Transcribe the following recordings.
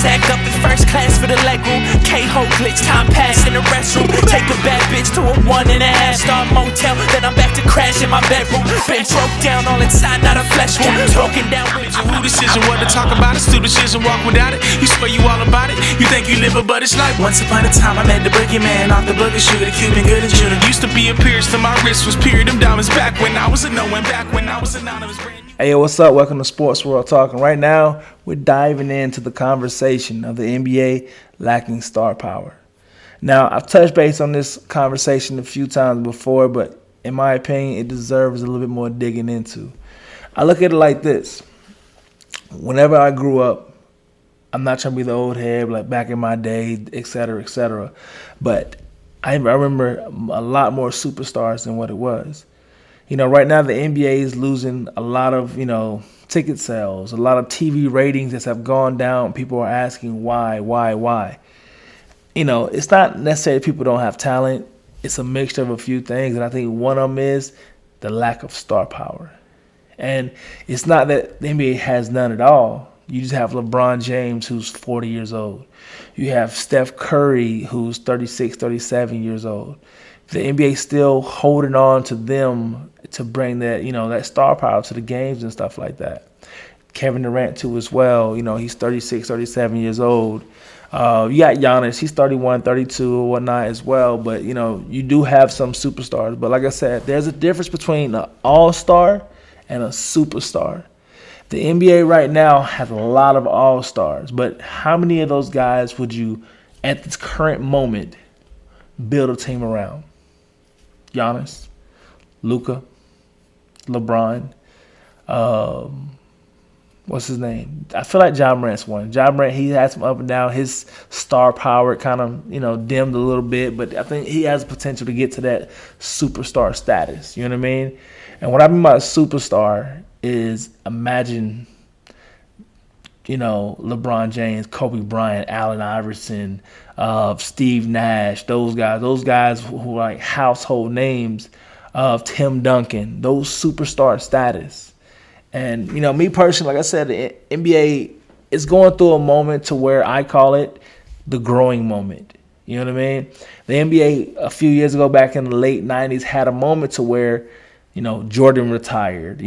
Jack up in first class for the legroom. K-Ho glitch, time pass in the restroom. Take a bad bitch to a 1.5-star motel. Then I'm back to crash in my bedroom. Been broke down all inside, not a flesh wound. Talking down with you. Who decision what to talk about it? Still decision walk without it. You swear you all about it. You think you live it, but it's like once upon a time I met the boogeyman off the booger shooter, Cuban good and Judah. Used to be a pierce to my wrist, was period. Them diamonds back when I was a no one, back when I was anonymous. Hey, yo, what's up? Welcome to Sports World Talking. Right now, we're diving into the conversation of the NBA lacking star power. Now, I've touched base on this conversation a few times before, but in my opinion, it deserves a little bit more digging into. I look at it like this. Whenever I grew up, I'm not trying to be the old head like back in my day, et cetera, but I remember a lot more superstars than what it was. You know, right now the NBA is losing a lot of, ticket sales, a lot of TV ratings that have gone down. People are asking why? It's not necessarily people don't have talent. It's a mixture of a few things, and I think one of them is the lack of star power. And it's not that the NBA has none at all. You just have LeBron James, who's 40 years old. You have Steph Curry, who's 36, 37 years old. The NBA still holding on to them to bring that, that star power to the games and stuff like that. Kevin Durant, too, as well. He's 36, 37 years old. You got Giannis. He's 31, 32 or whatnot as well. But, you do have some superstars. But like I said, there's a difference between an all-star and a superstar. The NBA right now has a lot of all-stars. But how many of those guys would you, at this current moment, build a team around? Giannis, Luka, LeBron, what's his name? I feel like Ja Morant's one. Ja Morant, he had some up and down. His star power kind of, dimmed a little bit, but I think he has potential to get to that superstar status. You know what I mean? And what I mean by superstar is imagine, LeBron James, Kobe Bryant, Allen Iverson, Steve Nash, those guys who are like household names, of Tim Duncan, those superstar status. And, me personally, like I said, the NBA is going through a moment to where I call it the growing moment. You know what I mean? The NBA a few years ago, back in the late 90s, had a moment to where, Jordan retired.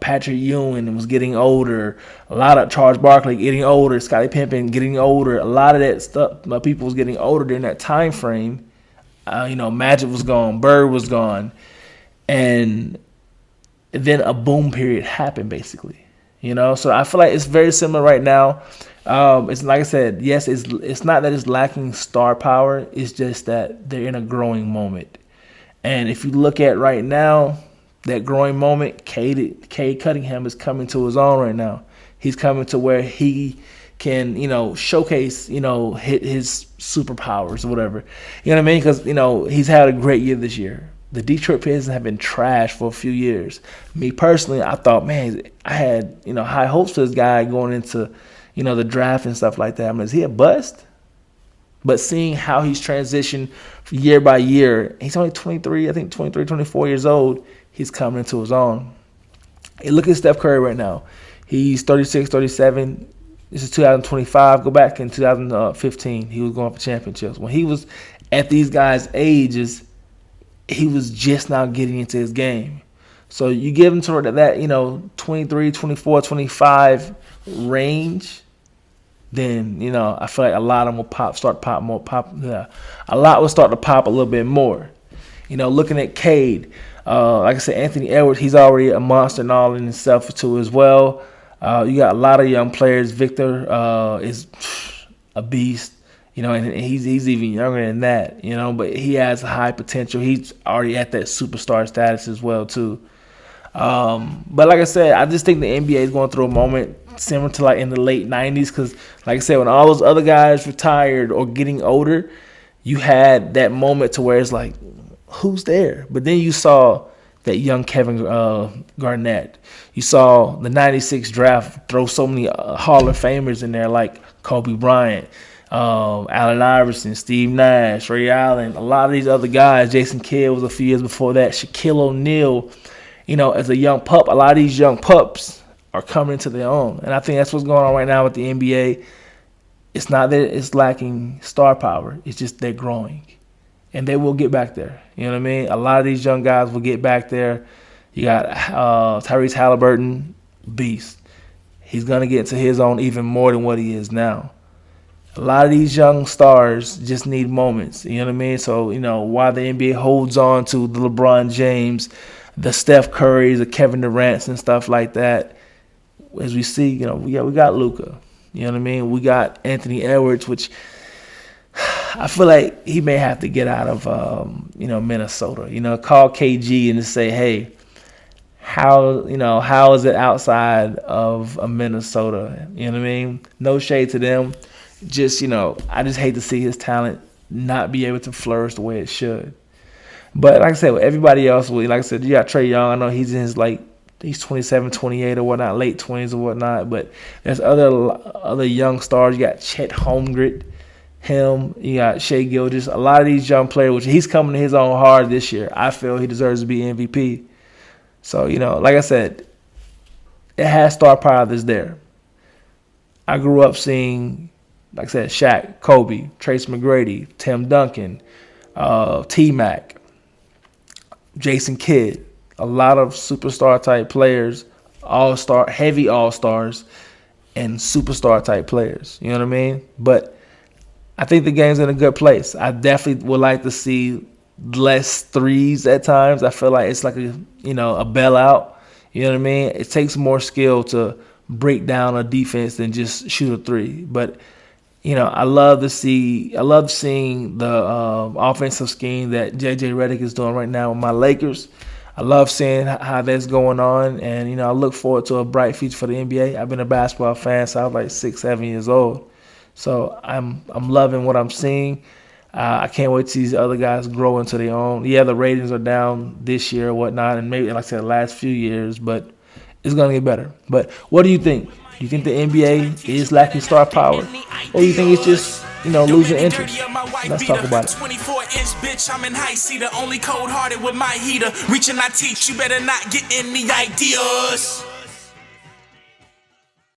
Patrick Ewing was getting older. A lot of Charles Barkley getting older. Scottie Pippen getting older. A lot of that stuff, people was getting older during that time frame. Magic was gone. Bird was gone. And then a boom period happened, basically. So I feel like it's very similar right now. It's like I said, yes, it's not that it's lacking star power. It's just that they're in a growing moment. And if you look at right now, that growing moment, Cade Cunningham is coming to his own right now. He's coming to where he can, showcase, hit his superpowers or whatever. You know what I mean? Because, he's had a great year this year. The Detroit Pistons have been trash for a few years. Me personally, I thought, man, I had, high hopes for this guy going into, the draft and stuff like that. I mean, is he a bust? But seeing how he's transitioned year by year, he's only 23, 24 years old. He's coming into his own. Hey, look at Steph Curry right now. He's 36, 37. This is 2025. Go back in 2015. He was going for championships. When he was at these guys' ages, he was just now getting into his game. So you give him sort of that, 23, 24, 25 range, then, I feel like a lot of them will a lot will start to pop a little bit more. Looking at Cade, like I said, Anthony Edwards, he's already a monster and all in himself too as well. You got a lot of young players. Victor is a beast, and he's even younger than that, but he has high potential. He's already at that superstar status as well too. But like I said, I just think the NBA is going through a moment similar to like in the late 90s because, like I said, when all those other guys retired or getting older, you had that moment to where it's like, who's there? But then you saw that young Kevin Garnett. You saw the 96 draft throw so many Hall of Famers in there like Kobe Bryant, Allen Iverson, Steve Nash, Ray Allen, a lot of these other guys. Jason Kidd was a few years before that. Shaquille O'Neal, as a young pup, a lot of these young pups are coming into their own. And I think that's what's going on right now with the NBA. It's not that it's lacking star power. It's just they're growing. And they will get back there. You know what I mean? A lot of these young guys will get back there. You got Tyrese Halliburton, beast. He's going to get to his own even more than what he is now. A lot of these young stars just need moments. You know what I mean? So, while the NBA holds on to the LeBron James, the Steph Currys, the Kevin Durant's and stuff like that, as we see, we got Luka. You know what I mean? We got Anthony Edwards, which I feel like he may have to get out of, Minnesota. Call KG and just say, hey, how is it outside of Minnesota? You know what I mean? No shade to them. Just, I just hate to see his talent not be able to flourish the way it should. But like I said, with everybody else, like I said, you got Trae Young. I know he's in his he's 27, 28 or whatnot, late 20s or whatnot. But there's other young stars. You got Chet Holmgren. You got Shai Gilgeous, a lot of these young players, which he's coming to his own hard this year. I feel he deserves to be MVP. So, like I said, it has star power that's there. I grew up seeing, like I said, Shaq, Kobe, Trace McGrady, Tim Duncan, T-Mac, Jason Kidd, a lot of superstar-type players, heavy all-stars, and superstar-type players. You know what I mean? But I think the game's in a good place. I definitely would like to see less threes at times. I feel like it's like a bailout. You know what I mean? It takes more skill to break down a defense than just shoot a three. But I love seeing the offensive scheme that JJ Redick is doing right now with my Lakers. I love seeing how that's going on, and I look forward to a bright future for the NBA. I've been a basketball fan since I was like 6, 7 years old. So I'm loving what I'm seeing. I can't wait to see these other guys grow into their own. Yeah, the ratings are down this year or whatnot, and maybe, like I said, the last few years, but it's going to get better. But what do you think? Do you think the NBA is lacking star power? Or do you think it's just, losing interest? Let's talk about it. 24-inch bitch, I'm in high seater, only cold-hearted with my heater. Reaching I teach, you better not get any ideas.